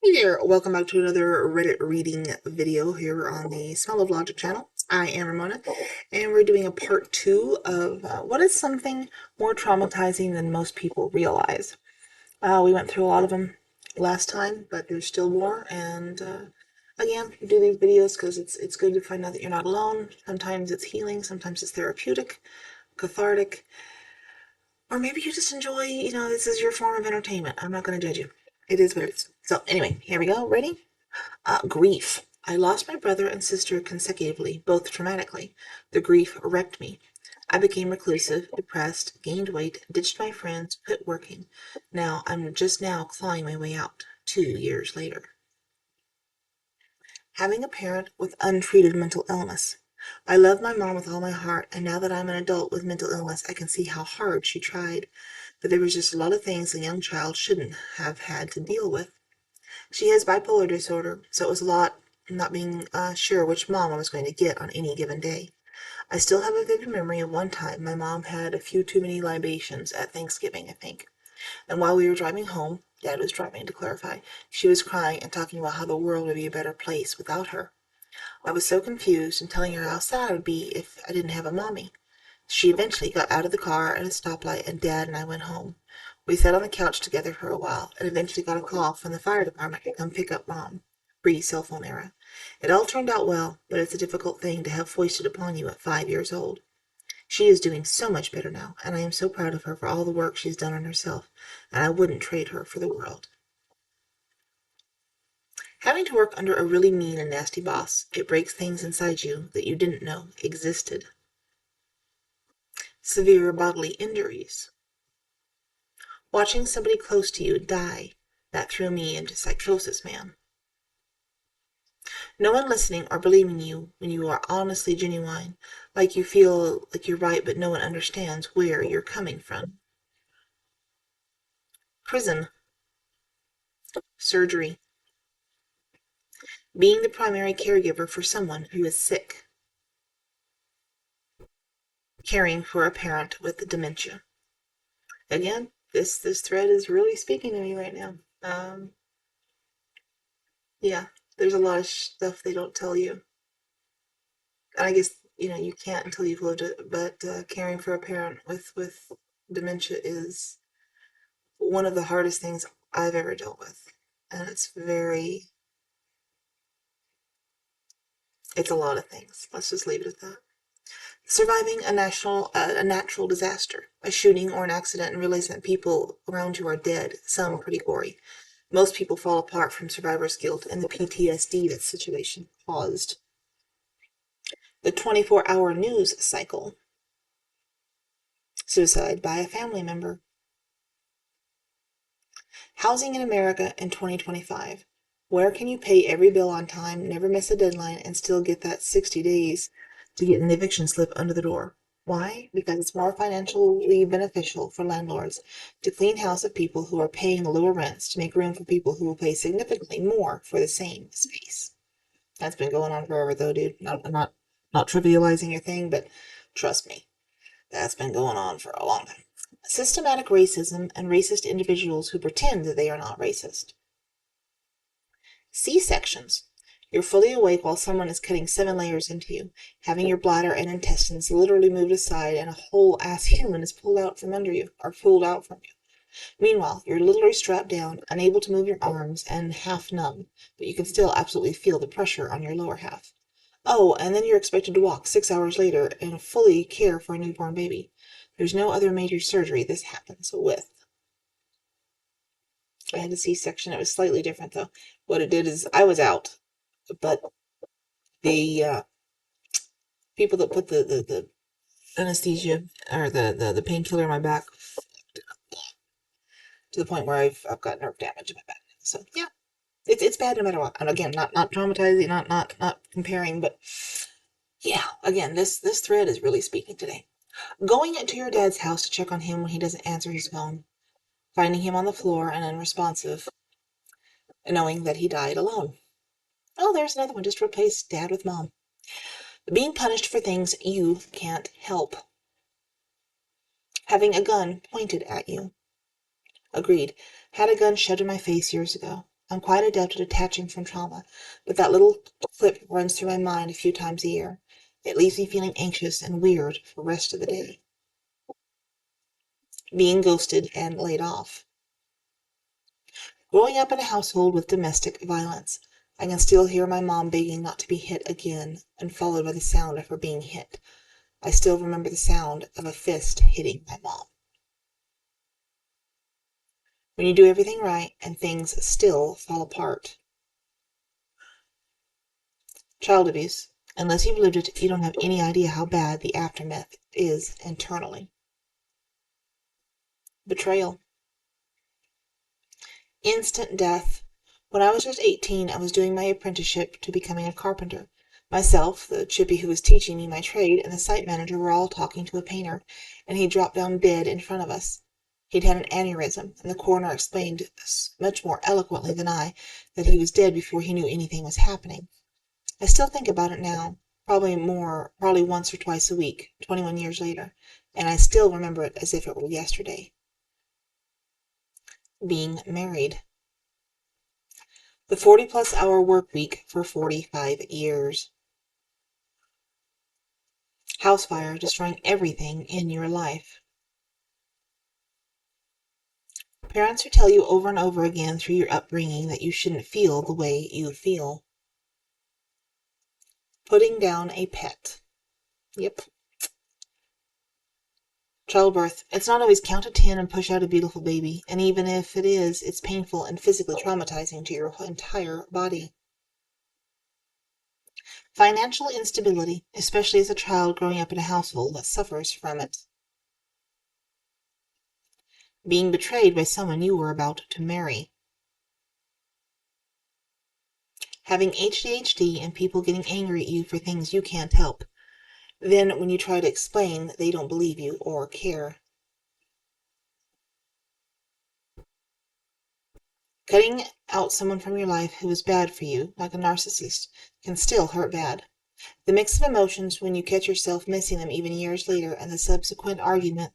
Hey there, welcome back to another Reddit reading video here on the Smell of Logic channel. I am Ramona, and we're doing a part two of what is something more traumatizing than most people realize. We went through a lot of them last time, but there's still more, and again, do these videos because it's good to find out that you're not alone. Sometimes it's healing, sometimes it's therapeutic, cathartic, or maybe you just enjoy, this is your form of entertainment. I'm not going to judge you. It is what it is. So anyway, here we go. Ready? Grief. I lost my brother and sister consecutively, both traumatically. The grief wrecked me. I became reclusive, depressed, gained weight, ditched my friends, quit working. Now I'm just now clawing my way out, 2 years later. Having a parent with untreated mental illness. I love my mom with all my heart, and now that I'm an adult with mental illness, I can see how hard she tried. But there was just a lot of things a young child shouldn't have had to deal with. She has bipolar disorder, so it was a lot not being sure which mom I was going to get on any given day. I still have a vivid memory of one time my mom had a few too many libations at Thanksgiving, I think. And while we were driving home, Dad was driving to clarify, she was crying and talking about how the world would be a better place without her. I was so confused and telling her how sad I would be if I didn't have a mommy. She eventually got out of the car at a stoplight, and Dad and I went home. We sat on the couch together for a while, and eventually got a call from the fire department to come pick up Mom. Pre-cell phone era. It all turned out well, but it's a difficult thing to have foisted upon you at 5 years old. She is doing so much better now, and I am so proud of her for all the work she's done on herself, and I wouldn't trade her for the world. Having to work under a really mean and nasty boss, it breaks things inside you that you didn't know existed. Severe bodily injuries. Watching somebody close to you die, that threw me into psychosis, man. No one listening or believing you when you are honestly genuine, like you feel like you're right, but no one understands where you're coming from. Prison. Surgery. Being the primary caregiver for someone who is sick. Caring for a parent with dementia. Again, this thread is really speaking to me right now. Yeah, there's a lot of stuff they don't tell you. And I guess, you can't until you've lived it, but caring for a parent with dementia is one of the hardest things I've ever dealt with. And it's a lot of things. Let's just leave it at that. Surviving a natural disaster, a shooting or an accident, and realizing that people around you are dead, some pretty gory. Most people fall apart from survivor's guilt and the PTSD that situation caused. The 24-hour news cycle. Suicide by a family member. Housing in America in 2025. Where can you pay every bill on time, never miss a deadline, and still get that 60 days to get an eviction slip under the door? Why? Because it's more financially beneficial for landlords to clean house of people who are paying lower rents to make room for people who will pay significantly more for the same space. That's been going on forever, though, dude. I'm not trivializing your thing, but trust me, that's been going on for a long time. Systematic racism and racist individuals who pretend that they are not racist. C-sections. You're fully awake while someone is cutting 7 layers into you, having your bladder and intestines literally moved aside, and a whole ass human is pulled out from under you, or pulled out from you. Meanwhile, you're literally strapped down, unable to move your arms, and half numb, but you can still absolutely feel the pressure on your lower half. Oh, and then you're expected to walk 6 hours later and fully care for a newborn baby. There's no other major surgery this happens with. I had a C-section. It was slightly different, though. What it did is I was out, but the people that put the anesthesia or the painkiller in my back to the point where I've got nerve damage in my back. So yeah, it's bad no matter what. And again, not traumatizing, not comparing, but yeah, again, this thread is really speaking today. Going into your dad's house to check on him when he doesn't answer his phone, finding him on the floor and unresponsive, and knowing that he died alone. Oh, there's another one. Just replace dad with mom. Being punished for things you can't help. Having a gun pointed at you. Agreed. Had a gun shoved in my face years ago. I'm quite adept at detaching from trauma, but that little clip runs through my mind a few times a year. It leaves me feeling anxious and weird for the rest of the day. Being ghosted and laid off. Growing up in a household with domestic violence, I can still hear my mom begging not to be hit again, and followed by the sound of her being hit. I still remember the sound of a fist hitting my mom. When you do everything right and things still fall apart. Child abuse. Unless you've lived it, you don't have any idea how bad the aftermath is internally. Betrayal. Instant death. When I was just 18, I was doing my apprenticeship to becoming a carpenter. Myself, the chippy who was teaching me my trade, and the site manager were all talking to a painter, and he dropped down dead in front of us. He'd had an aneurysm, and the coroner explained much more eloquently than I that he was dead before he knew anything was happening. I still think about it now, probably once or twice a week, 21 years later, and I still remember it as if it were yesterday. Being married. The 40-plus hour work week for 45 years. House fire destroying everything in your life. Parents who tell you over and over again through your upbringing that you shouldn't feel the way you feel. Putting down a pet. Yep. Childbirth. It's not always count to 10 and push out a beautiful baby, and even if it is, it's painful and physically traumatizing to your entire body. Financial instability, especially as a child growing up in a household that suffers from it. Being betrayed by someone you were about to marry. Having ADHD and people getting angry at you for things you can't help. Then, when you try to explain, they don't believe you or care. Cutting out someone from your life who is bad for you, like a narcissist, can still hurt bad. The mix of emotions when you catch yourself missing them even years later, and the subsequent argument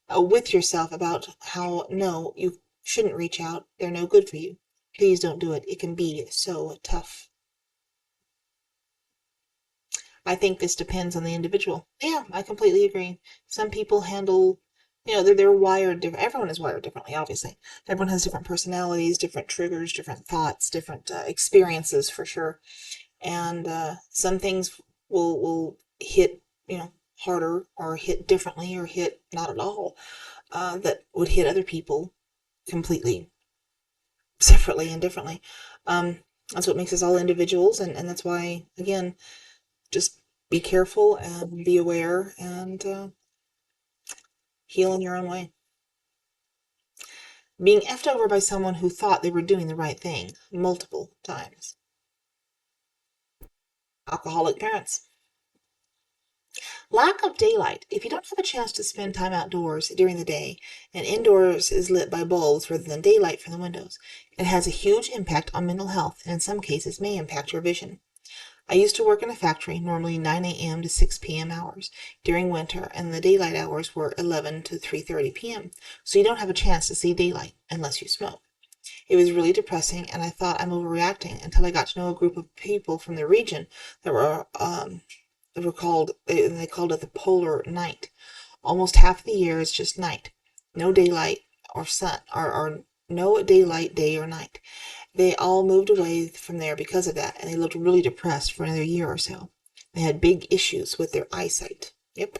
with yourself about how no, you shouldn't reach out. They're no good for you. Please don't do it. It can be so tough. I think this depends on the individual. Yeah, I completely agree. Some people handle, they're wired different. Everyone is wired differently, obviously. Everyone has different personalities, different triggers, different thoughts, different experiences for sure. And some things will hit, harder or hit differently or hit not at all. That would hit other people completely separately and differently. That's what makes us all individuals, and that's why, again, just be careful and be aware and heal in your own way. Being effed over by someone who thought they were doing the right thing multiple times. Alcoholic parents. Lack of daylight. If you don't have a chance to spend time outdoors during the day, and indoors is lit by bulbs rather than daylight from the windows, it has a huge impact on mental health and in some cases may impact your vision. I used to work in a factory, normally 9 a.m. to 6 p.m. hours during winter, and the daylight hours were 11 to 3:30 p.m., so you don't have a chance to see daylight unless you smoke. It was really depressing, and I thought I'm overreacting until I got to know a group of people from the region that were called, they called it the polar night. Almost half the year is just night. No daylight or sun, or no daylight, day or night. They all moved away from there because of that, and they looked really depressed for another year or so. They had big issues with their eyesight. Yep.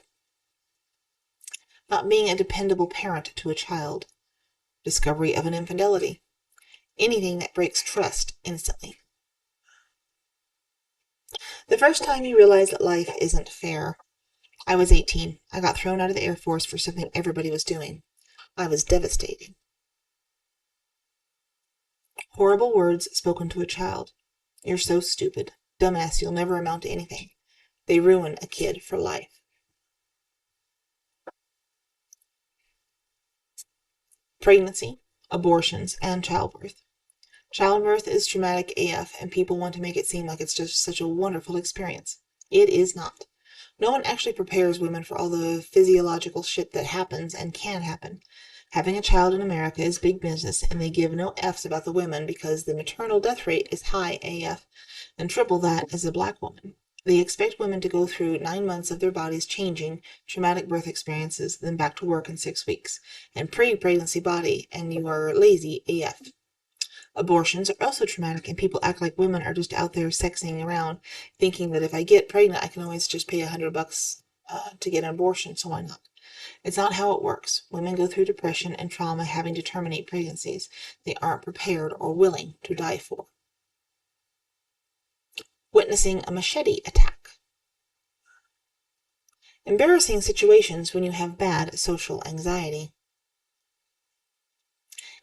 Not being a dependable parent to a child. Discovery of an infidelity. Anything that breaks trust instantly. The first time you realize that life isn't fair. I was 18. I got thrown out of the Air Force for something everybody was doing. I was devastated. Horrible words spoken to a child. You're so stupid. Dumbass, you'll never amount to anything. They ruin a kid for life. Pregnancy, abortions, and childbirth. Childbirth is traumatic AF, and people want to make it seem like it's just such a wonderful experience. It is not. No one actually prepares women for all the physiological shit that happens and can happen. Having a child in America is big business, and they give no F's about the women because the maternal death rate is high AF, and triple that as a black woman. They expect women to go through 9 months of their bodies changing, traumatic birth experiences, then back to work in 6 weeks, and pre-pregnancy body, and you are lazy AF. Abortions are also traumatic, and people act like women are just out there sexing around, thinking that if I get pregnant, I can always just pay $100 to get an abortion, so why not? It's not how it works. Women go through depression and trauma having to terminate pregnancies they aren't prepared or willing to die for. Witnessing a machete attack. Embarrassing situations when you have bad social anxiety.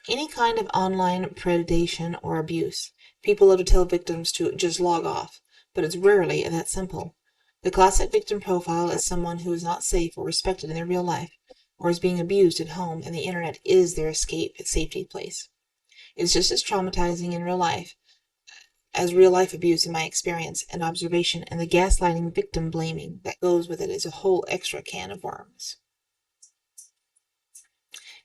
Any kind of online predation or abuse. People love to tell victims to just log off, but it's rarely that simple. The classic victim profile is someone who is not safe or respected in their real life, or is being abused at home, and the internet is their safety place. It's just as traumatizing in real life as real life abuse in my experience and observation, and the gaslighting victim blaming that goes with it is a whole extra can of worms.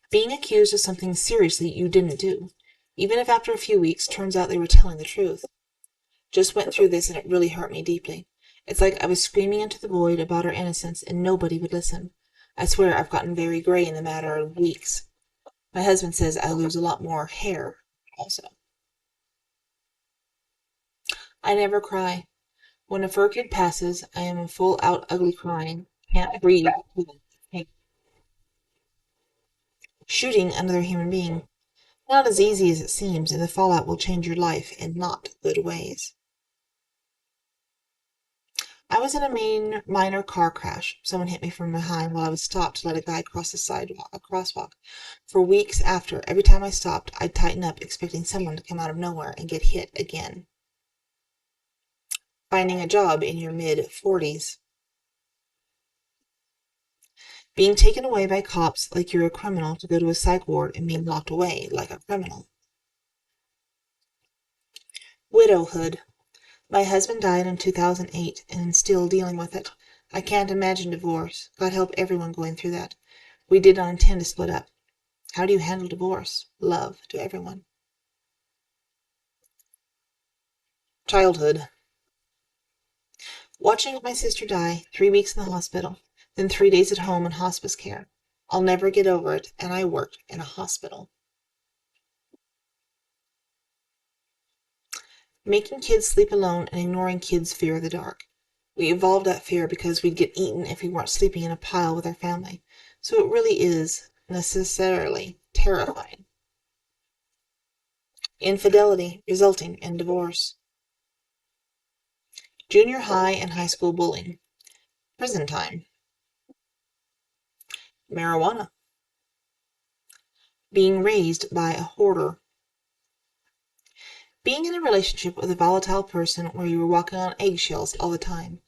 Being accused of something seriously you didn't do, even if after a few weeks turns out they were telling the truth. Just went through this and it really hurt me deeply. It's like I was screaming into the void about her innocence and nobody would listen. I swear I've gotten very gray in the matter of weeks. My husband says I lose a lot more hair also. I never cry. When a fur kid passes, I am in full out ugly crying. Can't breathe. Shooting another human being. Not as easy as it seems, and the fallout will change your life in not good ways. I was in a minor car crash. Someone hit me from behind while I was stopped to let a guy cross a crosswalk. For weeks after, every time I stopped, I'd tighten up, expecting someone to come out of nowhere and get hit again. Finding a job in your mid-40s. Being taken away by cops like you're a criminal to go to a psych ward and being locked away like a criminal. Widowhood. My husband died in 2008 and am still dealing with it. I can't imagine divorce. God help everyone going through that. We did not intend to split up. How do you handle divorce? Love to everyone. Childhood. Watching my sister die, 3 weeks in the hospital, then 3 days at home in hospice care. I'll never get over it, and I worked in a hospital. Making kids sleep alone and ignoring kids' fear of the dark. We evolved that fear because we'd get eaten if we weren't sleeping in a pile with our family. So it really is necessarily terrifying. Infidelity resulting in divorce. Junior high and high school bullying. Prison time. Marijuana. Being raised by a hoarder. Being in a relationship with a volatile person where you are walking on eggshells all the time.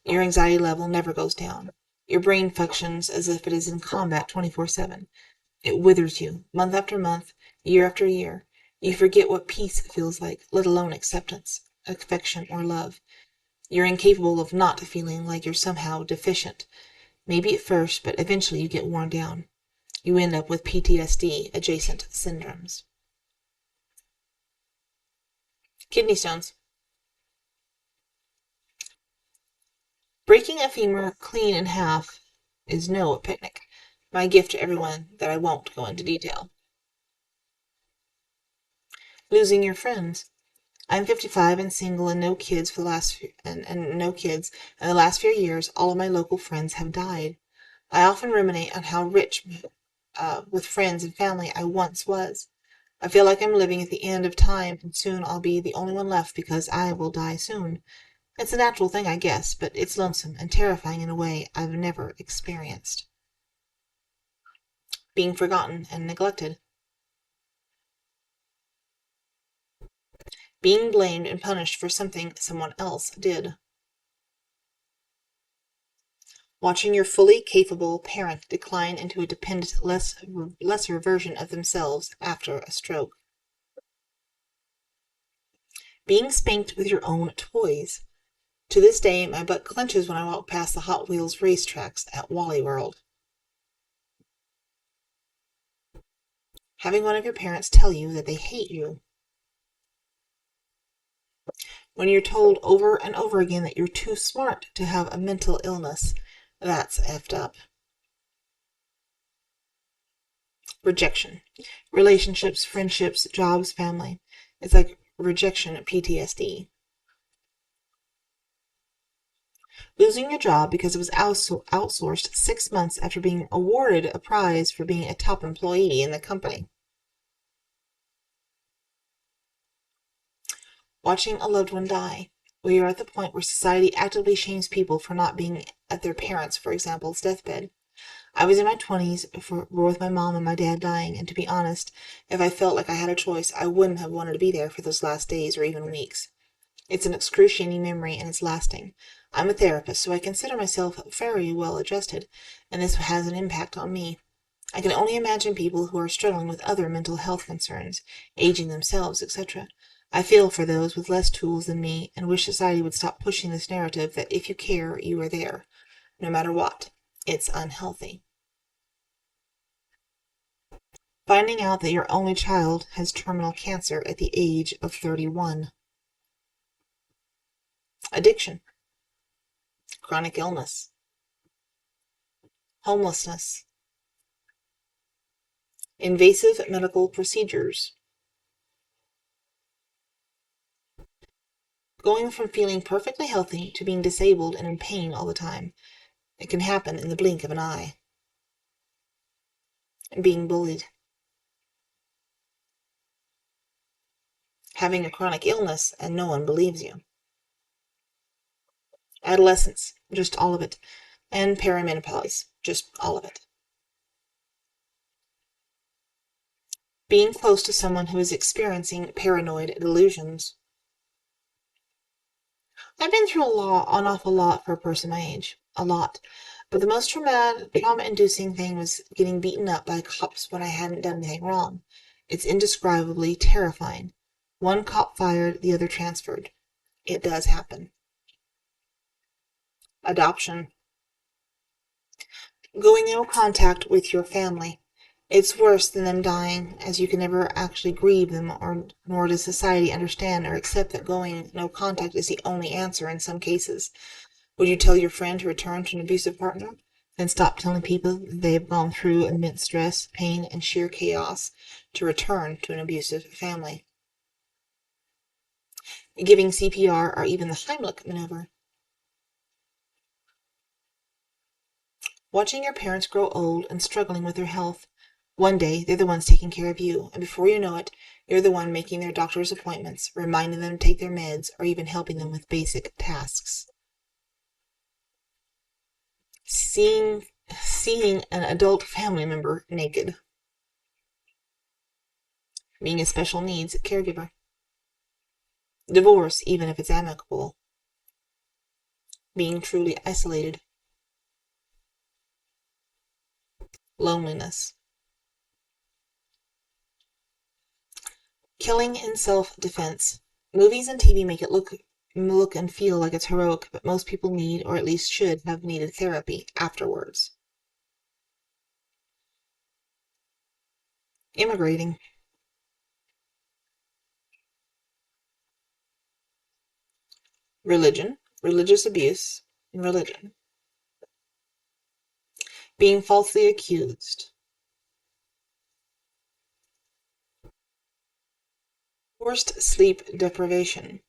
Your anxiety level never goes down. Your brain functions as if it is in combat 24/7. It withers you, month after month, year after year. You forget what peace feels like, let alone acceptance, affection, or love. You're incapable of not feeling like you're somehow deficient. Maybe at first, but eventually you get worn down. You end up with PTSD adjacent syndromes. Kidney stones. Breaking a femur clean in half is no picnic. My gift to everyone that I won't go into detail. Losing your friends. I'm 55 and single and no kids for the last few, and no kids. In the last few years, all of my local friends have died. I often ruminate on how rich with friends and family I once was. I feel like I'm living at the end of time, and soon I'll be the only one left because I will die soon. It's a natural thing, I guess, but it's lonesome and terrifying in a way I've never experienced. Being forgotten and neglected. Being blamed and punished for something someone else did. Watching your fully capable parent decline into a dependent, lesser version of themselves after a stroke. Being spanked with your own toys. To this day, my butt clenches when I walk past the Hot Wheels racetracks at Wally World. Having one of your parents tell you that they hate you. When you're told over and over again that you're too smart to have a mental illness, that's effed up. Rejection. Relationships, friendships, jobs, family. It's like rejection PTSD. Losing your job because it was outsourced 6 months after being awarded a prize for being a top employee in the company. Watching a loved one die. We are at the point where society actively shames people for not being at their parents', for example's deathbed. I was in my 20s with my mom and my dad dying, and to be honest, if I felt like I had a choice, I wouldn't have wanted to be there for those last days or even weeks. It's an excruciating memory, and it's lasting. I'm a therapist, so I consider myself very well adjusted, and this has an impact on me. I can only imagine people who are struggling with other mental health concerns, aging themselves, etc. I feel for those with less tools than me, and wish society would stop pushing this narrative that if you care, you are there, no matter what. It's unhealthy. Finding out that your only child has terminal cancer at the age of 31. Addiction. Chronic illness. Homelessness. Invasive medical procedures. Going from feeling perfectly healthy to being disabled and in pain all the time. It can happen in the blink of an eye. Being bullied. Having a chronic illness and no one believes you. Adolescence, just all of it. And perimenopause, just all of it. Being close to someone who is experiencing paranoid delusions. I've been through an awful lot for a person my age. A lot. But the most trauma-inducing thing was getting beaten up by cops when I hadn't done anything wrong. It's indescribably terrifying. One cop fired, the other transferred. It does happen. Adoption. Going no contact with your family. It's worse than them dying, as you can never actually grieve them, nor does society understand or accept that going no contact is the only answer in some cases. Would you tell your friend to return to an abusive partner? Then stop telling people they have gone through immense stress, pain, and sheer chaos to return to an abusive family. Giving CPR or even the Heimlich maneuver. Watching your parents grow old and struggling with their health. One day, they're the ones taking care of you, and before you know it, you're the one making their doctor's appointments, reminding them to take their meds, or even helping them with basic tasks. Seeing an adult family member naked. Being a special needs caregiver. Divorce, even if it's amicable. Being truly isolated. Loneliness. Killing in self-defense. Movies and TV make it look and feel like it's heroic, but most people need, or at least should have needed therapy afterwards. Immigrating. Religion, religious abuse, and religion. Being falsely accused. Forced sleep deprivation.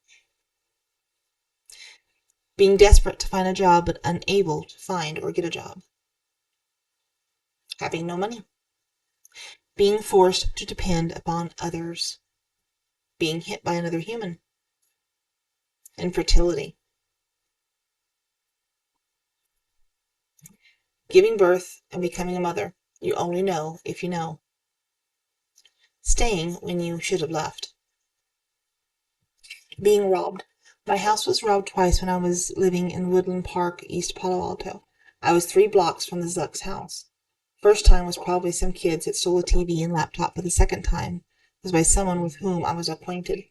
Being desperate to find a job but unable to find or get a job. Having no money. Being forced to depend upon others. Being hit by another human. Infertility. Giving birth and becoming a mother. You only know if you know. Staying when you should have left. Being robbed. My house was robbed twice when I was living in Woodland Park, East Palo Alto. I was 3 blocks from the Zuck's house. First time was probably some kids that stole a TV and laptop, but the second time was by someone with whom I was acquainted.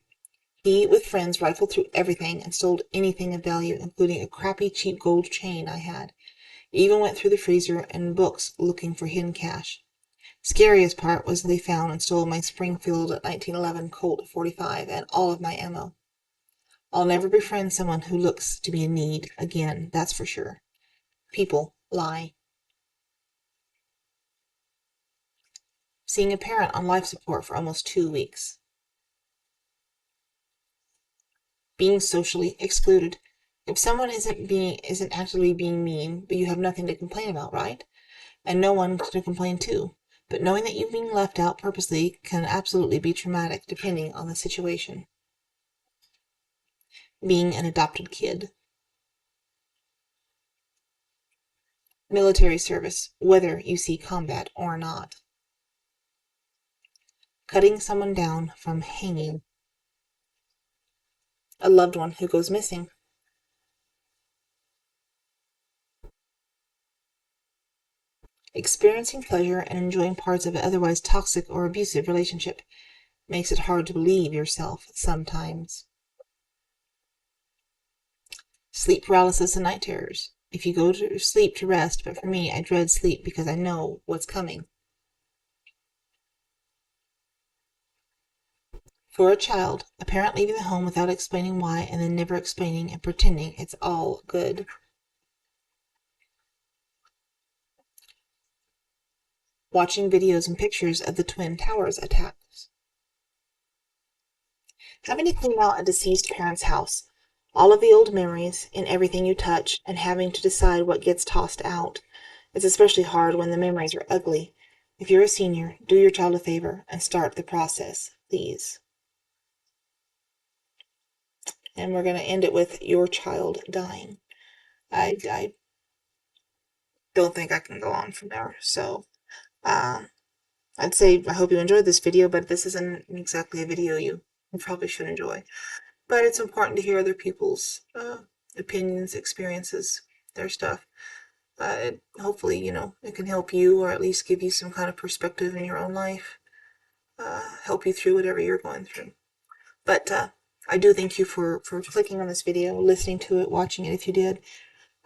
He, with friends, rifled through everything and stole anything of value, including a crappy cheap gold chain I had. He even went through the freezer and books looking for hidden cash. Scariest part was they found and stole my Springfield 1911 Colt 45 and all of my ammo. I'll never befriend someone who looks to be in need again, that's for sure. People lie. Seeing a parent on life support for almost 2 weeks. Being socially excluded. If someone isn't actively being mean, but you have nothing to complain about, right? And no one to complain to. But knowing that you're being left out purposely can absolutely be traumatic depending on the situation. Being an adopted kid. Military service, whether you see combat or not. Cutting someone down from hanging. A loved one who goes missing. Experiencing pleasure and enjoying parts of an otherwise toxic or abusive relationship makes it hard to believe yourself sometimes. Sleep paralysis and night terrors. If you go to sleep to rest, but for me, I dread sleep because I know what's coming. For a child, a parent leaving the home without explaining why and then never explaining and pretending it's all good. Watching videos and pictures of the Twin Towers attacks. Having to clean out a deceased parent's house, all of the old memories in everything you touch, and having to decide what gets tossed out. It's especially hard when the memories are ugly. If you're a senior, do your child a favor and start the process, please. And we're going to end it with your child dying. I don't think I can go on from there. So I'd say I hope you enjoyed this video, but this isn't exactly a video you probably should enjoy. But it's important to hear other people's opinions, experiences, their stuff. Hopefully, it can help you or at least give you some kind of perspective in your own life, help you through whatever you're going through. But I do thank you for clicking on this video, listening to it, watching it if you did.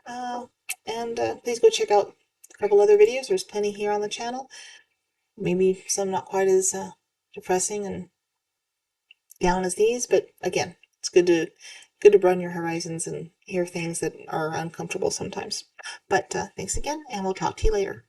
And please go check out a couple other videos. There's plenty here on the channel. Maybe some not quite as depressing and down as these, but again, it's good to broaden your horizons and hear things that are uncomfortable sometimes. But thanks again, and we'll talk to you later.